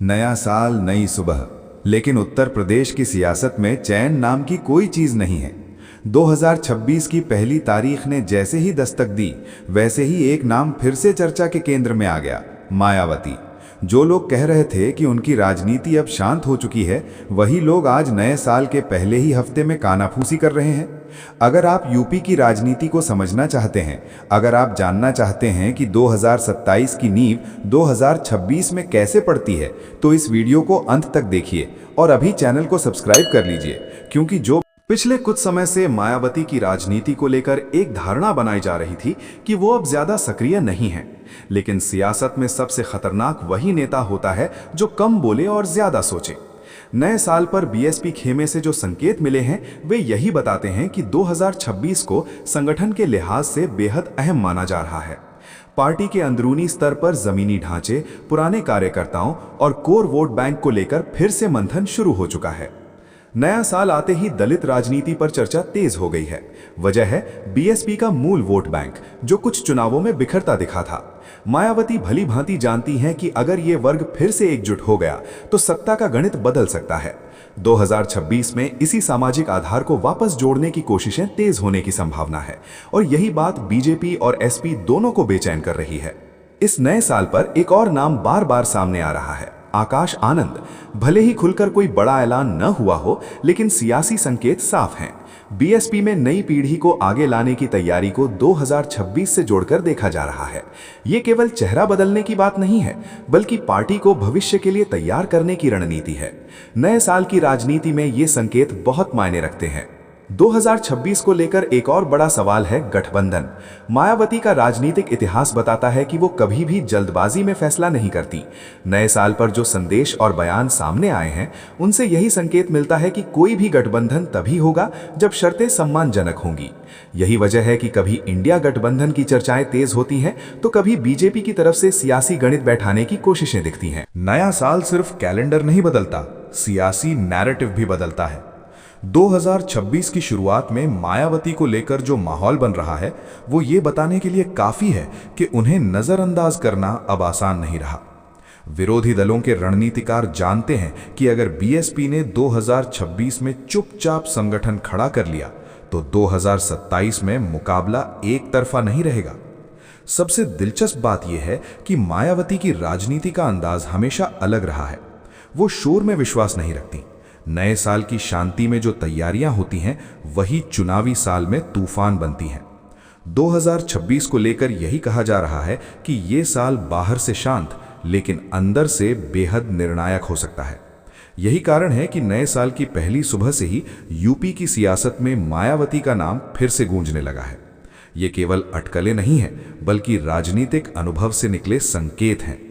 नया साल नई सुबह, लेकिन उत्तर प्रदेश की सियासत में चैन नाम की कोई चीज नहीं है। 2026 की पहली तारीख ने जैसे ही दस्तक दी, वैसे ही एक नाम फिर से चर्चा के केंद्र में आ गया, मायावती। जो लोग कह रहे थे कि उनकी राजनीति अब शांत हो चुकी है, वही लोग आज नए साल के पहले ही हफ्ते में कानाफूसी कर रहे हैं। अगर आप यूपी की राजनीति को समझना चाहते हैं, अगर आप जानना चाहते हैं कि 2027 की नींव 2026 में कैसे पड़ती है, तो इस वीडियो को अंत तक देखिए और अभी चैनल को सब्सक्राइब कर लीजिए, क्योंकि जो पिछले कुछ समय से मायावती की राजनीति को लेकर एक धारणा बनाई जा रही थी कि वो अब ज्यादा सक्रिय नहीं है। लेकिन सियासत में सबसे खतरनाक वही नेता होता है जो कम बोले और ज्यादा सोचे। नए साल पर बीएसपी खेमे से जो संकेत मिले हैं, वे यही बताते हैं कि 2026 को संगठन के लिहाज से बेहद अहम माना जा रहा है। पार्टी के अंदरूनी स्तर पर जमीनी ढांचे, पुराने कार्यकर्ताओं और कोर वोट बैंक को लेकर फिर से मंथन शुरू हो चुका है। नया साल आते ही दलित राजनीति पर चर्चा तेज हो गई है। वजह है बीएसपी का मूल वोट बैंक, जो कुछ चुनावों में बिखरता दिखा था। मायावती भली भांति जानती हैं कि अगर ये वर्ग फिर से एकजुट हो गया तो सत्ता का गणित बदल सकता है। 2026 में इसी सामाजिक आधार को वापस जोड़ने की कोशिशें तेज होने की संभावना है, और यही बात बीजेपी और एसपी दोनों को बेचैन कर रही है। इस नए साल पर एक और नाम बार बार सामने आ रहा है, आकाश आनंद। भले ही खुलकर कोई बड़ा ऐलान न हुआ हो, लेकिन सियासी संकेत साफ हैं। बीएसपी में नई पीढ़ी को आगे लाने की तैयारी को 2026 से जोड़कर देखा जा रहा है। ये केवल चेहरा बदलने की बात नहीं है, बल्कि पार्टी को भविष्य के लिए तैयार करने की रणनीति है। नए साल की राजनीति में ये संकेत बहुत मायने रखते हैं। 2026 को लेकर एक और बड़ा सवाल है गठबंधन। मायावती का राजनीतिक इतिहास बताता है कि वो कभी भी जल्दबाजी में फैसला नहीं करती। नए साल पर जो संदेश और बयान सामने आए हैं, उनसे यही संकेत मिलता है कि कोई भी गठबंधन तभी होगा जब शर्तें सम्मानजनक होंगी। यही वजह है कि कभी इंडिया गठबंधन की चर्चाएं तेज होती हैं, तो कभी बीजेपी की तरफ से सियासी गणित बैठाने की कोशिशें दिखती हैं। नया साल सिर्फ कैलेंडर नहीं बदलता, सियासी नैरेटिव भी बदलता है। 2026 की शुरुआत में मायावती को लेकर जो माहौल बन रहा है, वो ये बताने के लिए काफी है कि उन्हें नजरअंदाज करना अब आसान नहीं रहा। विरोधी दलों के रणनीतिकार जानते हैं कि अगर बीएसपी ने 2026 में चुपचाप संगठन खड़ा कर लिया, तो 2027 में मुकाबला एक तरफा नहीं रहेगा। सबसे दिलचस्प बात यह है कि मायावती की राजनीति का अंदाज हमेशा अलग रहा है। वो शोर में विश्वास नहीं रखती। नए साल की शांति में जो तैयारियां होती हैं, वही चुनावी साल में तूफान बनती हैं। 2026 को लेकर यही कहा जा रहा है कि ये साल बाहर से शांत, लेकिन अंदर से बेहद निर्णायक हो सकता है। यही कारण है कि नए साल की पहली सुबह से ही यूपी की सियासत में मायावती का नाम फिर से गूंजने लगा है। ये केवल अटकलें नहीं हैं, बल्कि राजनीतिक अनुभव से निकले संकेत हैं।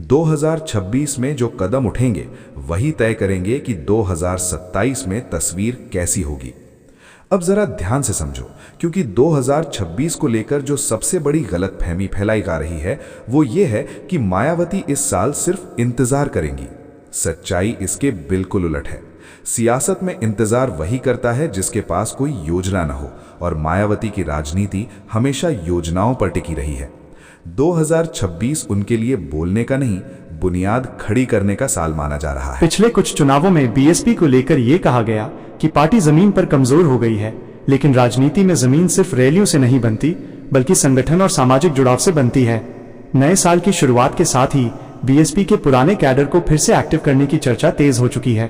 2026 में जो कदम उठेंगे, वही तय करेंगे कि 2027 में तस्वीर कैसी होगी। अब जरा ध्यान से समझो, क्योंकि 2026 को लेकर जो सबसे बड़ी गलतफहमी फैलाई जा रही है, वो ये है कि मायावती इस साल सिर्फ इंतजार करेंगी। सच्चाई इसके बिल्कुल उलट है। सियासत में इंतजार वही करता है जिसके पास कोई योजना न हो, और मायावती की राजनीति हमेशा योजनाओं पर टिकी रही है। 2026 उनके लिए बोलने का नहीं, बुनियाद खड़ी करने का साल माना जा रहा है। पिछले कुछ चुनावों में बीएसपी को लेकर यह कहा गया कि पार्टी जमीन पर कमजोर हो गई है, लेकिन राजनीति में जमीन सिर्फ रैलियों से नहीं बनती, बल्कि संगठन और सामाजिक जुड़ाव से बनती है। नए साल की शुरुआत के साथ ही बीएसपी के पुराने कैडर को फिर से एक्टिव करने की चर्चा तेज हो चुकी है।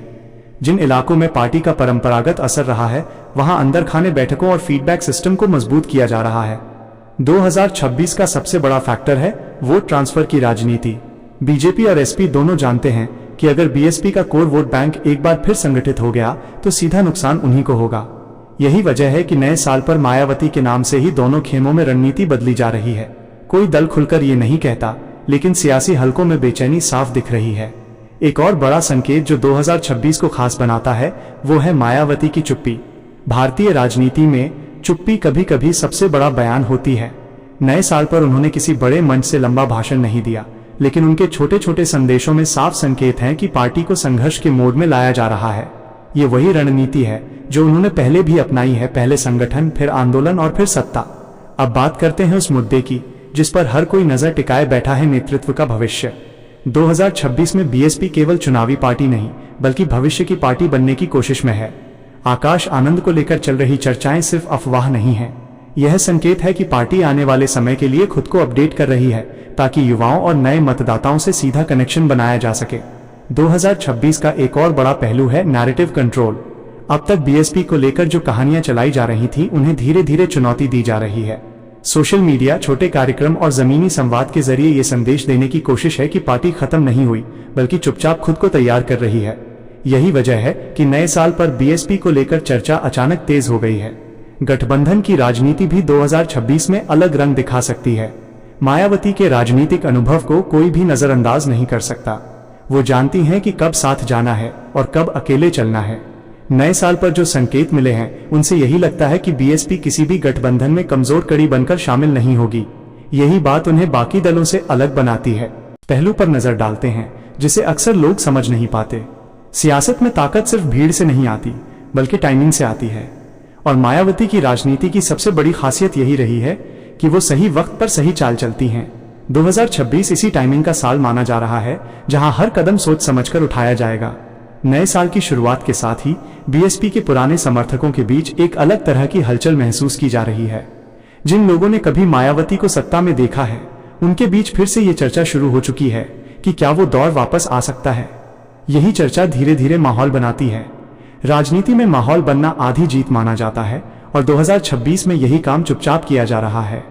जिन इलाकों में पार्टी का परंपरागत असर रहा है, वहां अंदर खाने बैठकों और फीडबैक सिस्टम को मजबूत किया जा रहा है। 2026 का सबसे बड़ा फैक्टर है वोट ट्रांसफर की राजनीति। बीजेपी और एसपी दोनों जानते हैं कि अगर बीएसपी का कोर वोट बैंक एक बार फिर संगठित हो गया, तो सीधा नुकसान उन्हीं को होगा। यही वजह है कि नए साल पर मायावती के नाम से ही दोनों खेमों में रणनीति बदली जा रही है। कोई दल खुलकर ये नहीं कहता, लेकिन सियासी हलकों में बेचैनी साफ दिख रही है। एक और बड़ा संकेत जो 2026 को खास बनाता है, वो है मायावती की चुप्पी। भारतीय राजनीति में चुप्पी कभी कभी सबसे बड़ा बयान होती है। नए साल पर उन्होंने किसी बड़े मंच से लंबा भाषण नहीं दिया, लेकिन उनके छोटे छोटे संदेशों में साफ संकेत हैं कि पार्टी को संघर्ष के मोड में लाया जा रहा है। ये वही रणनीति है जो उन्होंने पहले भी अपनाई है, पहले संगठन, फिर आंदोलन और फिर सत्ता। अब बात करते हैं उस मुद्दे की जिस पर हर कोई नजर टिकाए बैठा है, नेतृत्व का भविष्य। 2026 में बीएसपी केवल चुनावी पार्टी नहीं बल्कि भविष्य की पार्टी बनने की कोशिश में है। आकाश आनंद को लेकर चल रही चर्चाएं सिर्फ अफवाह नहीं है, यह संकेत है कि पार्टी आने वाले समय के लिए खुद को अपडेट कर रही है ताकि युवाओं और नए मतदाताओं से सीधा कनेक्शन बनाया जा सके। 2026 का एक और बड़ा पहलू है नैरेटिव कंट्रोल। अब तक बीएसपी को लेकर जो कहानियां चलाई जा रही थी उन्हें धीरे धीरे चुनौती दी जा रही है। सोशल मीडिया, छोटे कार्यक्रम और जमीनी संवाद के जरिए ये संदेश देने की कोशिश है कि पार्टी खत्म नहीं हुई बल्कि चुपचाप खुद को तैयार कर रही है। यही वजह है कि नए साल पर बीएसपी को लेकर चर्चा अचानक तेज हो गई है। गठबंधन की राजनीति भी 2026 में अलग रंग दिखा सकती है। मायावती के राजनीतिक अनुभव को कोई भी नजरअंदाज नहीं कर सकता। वो जानती हैं कि कब साथ जाना है और कब अकेले चलना है। नए साल पर जो संकेत मिले हैं उनसे यही लगता है कि बीएसपी किसी भी गठबंधन में कमजोर कड़ी बनकर शामिल नहीं होगी। यही बात उन्हें बाकी दलों से अलग बनाती है। पहलू पर नजर डालते हैं जिसे अक्सर लोग समझ नहीं पाते। सियासत में ताकत सिर्फ भीड़ से नहीं आती बल्कि टाइमिंग से आती है, और मायावती की राजनीति की सबसे बड़ी खासियत यही रही है कि वो सही वक्त पर सही चाल चलती हैं। 2026 इसी टाइमिंग का साल माना जा रहा है जहां हर कदम सोच समझकर उठाया जाएगा। नए साल की शुरुआत के साथ ही बीएसपी के पुराने समर्थकों के बीच एक अलग तरह की हलचल महसूस की जा रही है। जिन लोगों ने कभी मायावती को सत्ता में देखा है उनके बीच फिर से ये चर्चा शुरू हो चुकी है कि क्या वो दौर वापस आ सकता है। यही चर्चा धीरे धीरे माहौल बनाती है। राजनीति में माहौल बनना आधी जीत माना जाता है और 2026 में यही काम चुपचाप किया जा रहा है।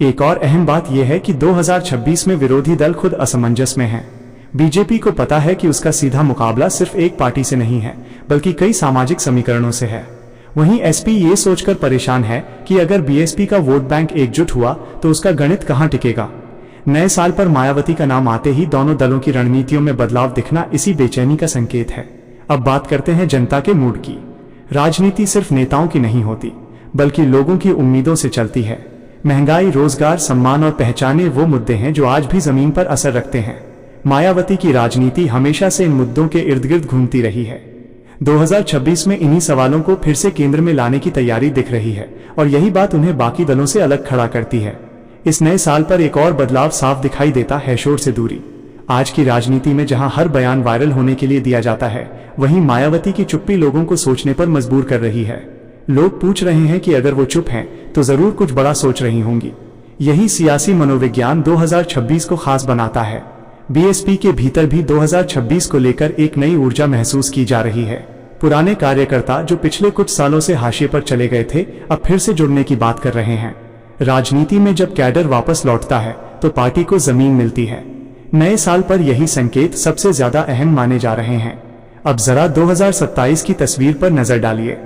एक और अहम बात यह है कि 2026 में विरोधी दल खुद असमंजस में है। बीजेपी को पता है कि उसका सीधा मुकाबला सिर्फ एक पार्टी से नहीं है बल्कि कई सामाजिक समीकरणों से है। वहीं एसपी ये सोचकर परेशान है कि अगर बीएसपी का वोट बैंक एकजुट हुआ तो उसका गणित कहां टिकेगा। नए साल पर मायावती का नाम आते ही दोनों दलों की रणनीतियों में बदलाव दिखना इसी बेचैनी का संकेत है। अब बात करते हैं जनता के मूड की। राजनीति सिर्फ नेताओं की नहीं होती बल्कि लोगों की उम्मीदों से चलती है। महंगाई, रोजगार, सम्मान और पहचाने वो मुद्दे हैं जो आज भी जमीन पर असर रखते हैं। मायावती की राजनीति हमेशा से इन मुद्दों के इर्द गिर्द घूमती रही है। 2026 में इन्हीं सवालों को फिर से केंद्र में लाने की तैयारी दिख रही है और यही बात उन्हें बाकी दलों से अलग खड़ा करती है। इस नए साल पर एक और बदलाव साफ दिखाई देता है, शोर से दूरी। आज की राजनीति में जहां हर बयान वायरल होने के लिए दिया जाता है, वहीं मायावती की चुप्पी लोगों को सोचने पर मजबूर कर रही है। लोग पूछ रहे हैं कि अगर वो चुप हैं तो जरूर कुछ बड़ा सोच रही होंगी। यही सियासी मनोविज्ञान 2026 को खास बनाता है। बीएसपी के भीतर भी 2026 को लेकर एक नई ऊर्जा महसूस की जा रही है। पुराने कार्यकर्ता जो पिछले कुछ सालों से हाशिए पर चले गए थे, अब फिर से जुड़ने की बात कर रहे हैं। राजनीति में जब कैडर वापस लौटता है तो पार्टी को जमीन मिलती है। नए साल पर यही संकेत सबसे ज्यादा अहम माने जा रहे हैं। अब जरा 2027 की तस्वीर पर नजर डालिए।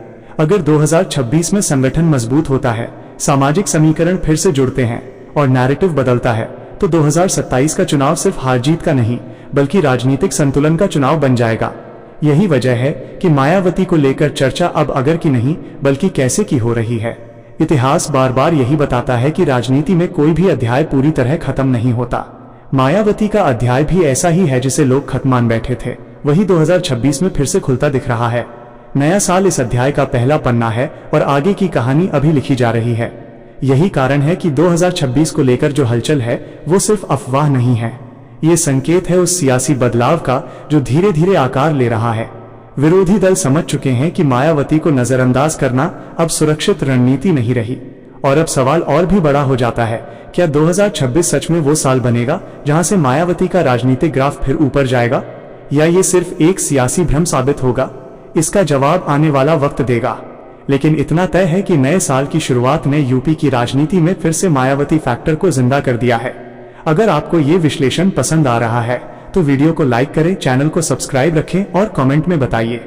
अगर 2026 में संगठन मजबूत होता है, सामाजिक समीकरण फिर से जुड़ते हैं और नैरेटिव बदलता है, तो 2027 का चुनाव सिर्फ हार जीत का नहीं बल्कि राजनीतिक संतुलन का चुनाव बन जाएगा। यही वजह है कि मायावती को लेकर चर्चा अब अगर की नहीं बल्कि कैसे की हो रही है। इतिहास बार बार यही बताता है कि राजनीति में कोई भी अध्याय पूरी तरह खत्म नहीं होता। मायावती का अध्याय भी ऐसा ही है जिसे लोग खत्म मान बैठे थे, वही 2026 में फिर से खुलता दिख रहा है। नया साल इस अध्याय का पहला पन्ना है और आगे की कहानी अभी लिखी जा रही है। यही कारण है कि 2026 को लेकर जो हलचल है वो सिर्फ अफवाह नहीं है, ये संकेत है उस सियासी बदलाव का जो धीरे धीरे आकार ले रहा है। विरोधी दल समझ चुके हैं कि मायावती को नजरअंदाज करना अब सुरक्षित रणनीति नहीं रही, और अब सवाल और भी बड़ा हो जाता है, क्या 2026 सच में वो साल बनेगा जहां से मायावती का राजनीतिक ग्राफ फिर ऊपर जाएगा, या ये सिर्फ एक सियासी भ्रम साबित होगा? इसका जवाब आने वाला वक्त देगा। लेकिन इतना तय है कि नए साल की शुरुआत ने यूपी की राजनीति में फिर से मायावती फैक्टर को जिंदा कर दिया है। अगर आपको ये विश्लेषण पसंद आ रहा है तो वीडियो को लाइक करें, चैनल को सब्सक्राइब रखें और कमेंट में बताइए।